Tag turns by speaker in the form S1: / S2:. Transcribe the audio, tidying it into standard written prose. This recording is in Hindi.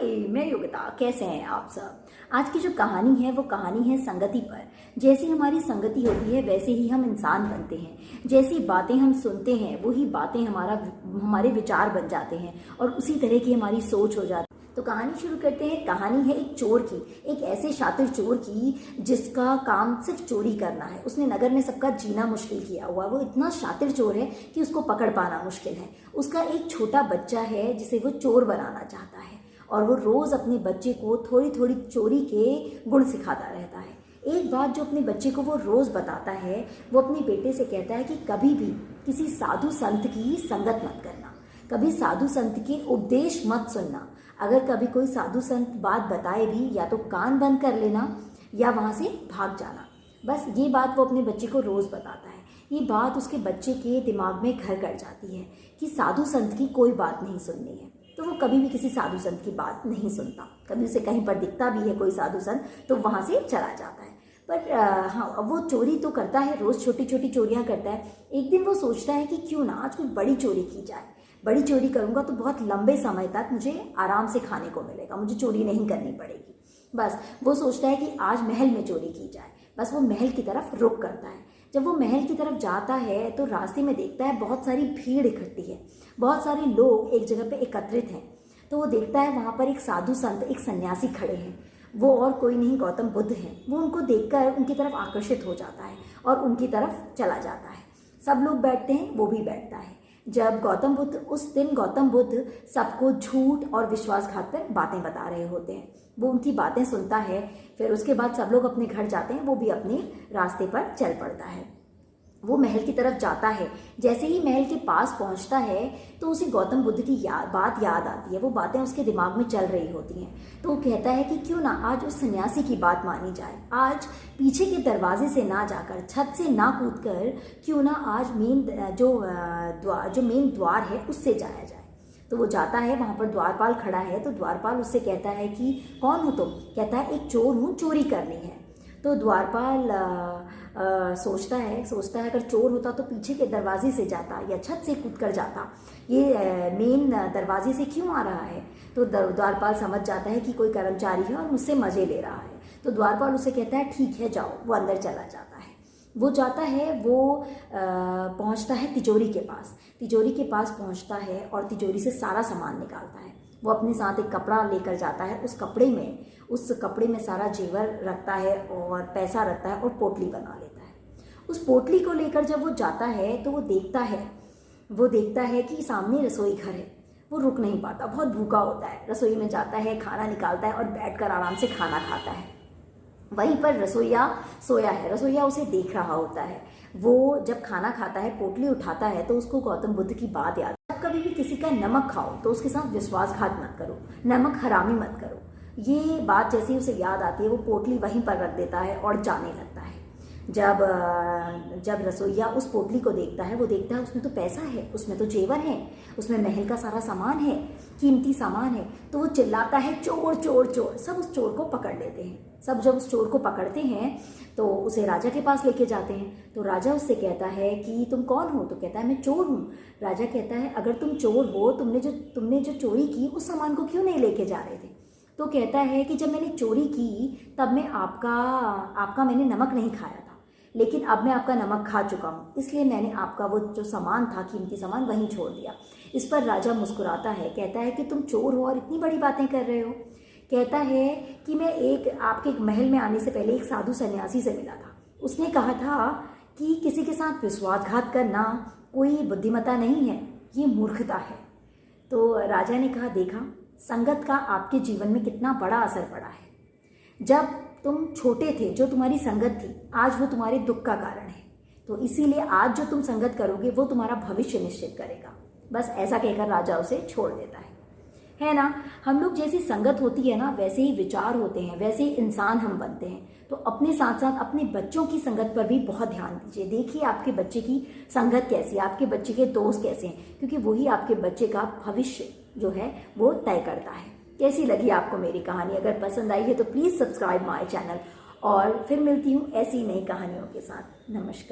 S1: हाय, मैं योगिता। कैसे हैं आप सब। आज की जो कहानी है वो कहानी है संगति पर। जैसी हमारी संगति होती है वैसे ही हम इंसान बनते हैं। जैसी बातें हम सुनते हैं वही बातें हमारे विचार बन जाते हैं और उसी तरह की हमारी सोच हो जाती है। तो कहानी शुरू करते हैं। कहानी है एक चोर की, एक ऐसे शातिर चोर की जिसका काम सिर्फ चोरी करना है। उसने नगर में सबका जीना मुश्किल किया हुआ। वो इतना शातिर चोर है कि उसको पकड़ पाना मुश्किल है। उसका एक छोटा बच्चा है जिसे वो चोर बनाना चाहता है और वो रोज अपने बच्चे को थोड़ी थोड़ी चोरी के गुण सिखाता रहता है। एक बात जो अपने बच्चे को वो रोज बताता है, वो अपने बेटे से कहता है कि कभी भी किसी साधु संत की संगत मत करना, कभी साधु संत के उपदेश मत सुनना। अगर कभी कोई साधु संत बात बताए भी या तो कान बंद कर लेना या वहाँ से भाग जाना। बस ये बात वो अपने बच्चे को रोज बताता है। ये बात उसके बच्चे के दिमाग में घर कर जाती है कि साधु संत की कोई बात नहीं सुननी है। तो वो कभी भी किसी साधु संत की बात नहीं सुनता। कभी उसे कहीं पर दिखता भी है कोई साधु संत तो वहाँ से चला जाता है। पर हाँ, वो चोरी तो करता है, रोज़ छोटी छोटी चोरियाँ करता है। एक दिन वो सोचता है कि क्यों ना आज कोई बड़ी चोरी की जाए। बड़ी चोरी करूँगा तो बहुत लंबे समय तक मुझे आराम से खाने को मिलेगा, मुझे चोरी नहीं करनी पड़ेगी। बस वो सोचता है कि आज महल में चोरी की जाए। बस वो महल की तरफ रुख करता है। जब वो महल की तरफ जाता है तो रास्ते में देखता है बहुत सारी भीड़ इकट्ठी है, बहुत सारे लोग एक जगह पे एकत्रित हैं। तो वो देखता है वहाँ पर एक साधु संत, एक सन्यासी खड़े हैं। वो और कोई नहीं, गौतम बुद्ध हैं। वो उनको देखकर उनकी तरफ आकर्षित हो जाता है और उनकी तरफ चला जाता है। सब लोग बैठते हैं, वो भी बैठता है। जब उस दिन गौतम बुद्ध सबको झूठ और विश्वासघात पर बातें बता रहे होते हैं। वो उनकी बातें सुनता है। फिर उसके बाद सब लोग अपने घर जाते हैं, वो भी अपने रास्ते पर चल पड़ता है। वो महल की तरफ जाता है। जैसे ही महल के पास पहुंचता है तो उसे गौतम बुद्ध की बात याद आती है। वो बातें उसके दिमाग में चल रही होती हैं। तो वो कहता है कि क्यों ना आज उस सन्यासी की बात मानी जाए। आज पीछे के दरवाजे से ना जाकर, छत से ना कूदकर, क्यों ना आज मेन द्वार है उससे जाया जाए। तो वो जाता है, वहाँ पर द्वारपाल खड़ा है। तो द्वारपाल उससे कहता है कि कौन हो तुम? कहता है एक चोर हूँ, चोरी करनी है। तो द्वारपाल सोचता है अगर चोर होता तो पीछे के दरवाजे से जाता या छत से कूद कर जाता, ये मेन दरवाजे से क्यों आ रहा है? तो द्वारपाल समझ जाता है कि कोई कर्मचारी है और मुझसे मज़े ले रहा है। तो द्वारपाल उसे कहता है ठीक है जाओ। वो अंदर चला जाता है। वो जाता है, वो पहुंचता है तिजोरी के पास। तिजोरी के पास पहुंचता है और तिजोरी से सारा सामान निकालता है। वो अपने साथ एक कपड़ा लेकर जाता है। उस कपड़े में सारा जेवर रखता है और पैसा रखता है और पोटली बना लेता है। उस पोटली को लेकर जब वो जाता है तो वो देखता है कि सामने रसोई घर है। वो रुक नहीं पाता, बहुत भूखा होता है। रसोई में जाता है, खाना निकालता है और बैठकर आराम से खाना खाता है। वहीं पर रसोइया सोया है। रसोइया उसे देख रहा होता है। वो जब खाना खाता है, पोटली उठाता है तो उसको गौतम बुद्ध की बात याद। जब कभी भी किसी का नमक खाओ तो उसके साथ विश्वासघात मत करो, नमक हरामी मत करो। ये बात जैसे ही उसे याद आती है वो पोटली वहीं पर रख देता है और जाने लगता है। जब रसोइया उस पोटली को देखता है, वो देखता है उसमें तो पैसा है, उसमें तो जेवर है, उसमें महल का सारा सामान है, कीमती सामान है। तो वो चिल्लाता है चोर चोर चोर। सब उस चोर को पकड़ लेते हैं। सब जब उस चोर को पकड़ते हैं तो उसे राजा के पास लेके जाते हैं। तो राजा उससे कहता है कि तुम कौन हो? तो कहता है मैं चोर हूँ। राजा कहता है अगर तुम चोर हो, तुमने जो चोरी की उस सामान को क्यों नहीं लेके जा रहे थे? तो कहता है कि जब मैंने चोरी की तब मैं आपका मैंने नमक नहीं खाया था, लेकिन अब मैं आपका नमक खा चुका हूँ, इसलिए मैंने आपका वो जो सामान था, कीमती सामान, वहीं छोड़ दिया। इस पर राजा मुस्कुराता है, कहता है कि तुम चोर हो और इतनी बड़ी बातें कर रहे हो। कहता है कि मैं आपके महल में आने से पहले एक साधु सन्यासी से मिला था। उसने कहा था कि किसी के साथ विश्वासघात करना कोई बुद्धिमत्ता नहीं है, ये मूर्खता है। तो राजा ने कहा देखा, संगत का आपके जीवन में कितना बड़ा असर पड़ा है। जब तुम छोटे थे, जो तुम्हारी संगत थी, आज वो तुम्हारे दुख का कारण है। तो इसीलिए आज जो तुम संगत करोगे वो तुम्हारा भविष्य निश्चित करेगा। बस ऐसा कहकर राजा उसे छोड़ देता है ना। हम लोग जैसी संगत होती है ना, वैसे ही विचार होते हैं, वैसे ही इंसान हम बनते हैं। तो अपने साथ साथ अपने बच्चों की संगत पर भी बहुत ध्यान दीजिए। देखिए आपके बच्चे की संगत कैसी है, आपके बच्चे के दोस्त कैसे हैं, क्योंकि वही आपके बच्चे का भविष्य जो है वो तय करता है। कैसी लगी आपको मेरी कहानी? अगर पसंद आई है तो प्लीज़ सब्सक्राइब माय चैनल और फिर मिलती हूँ ऐसी नई कहानियों के साथ। नमस्कार।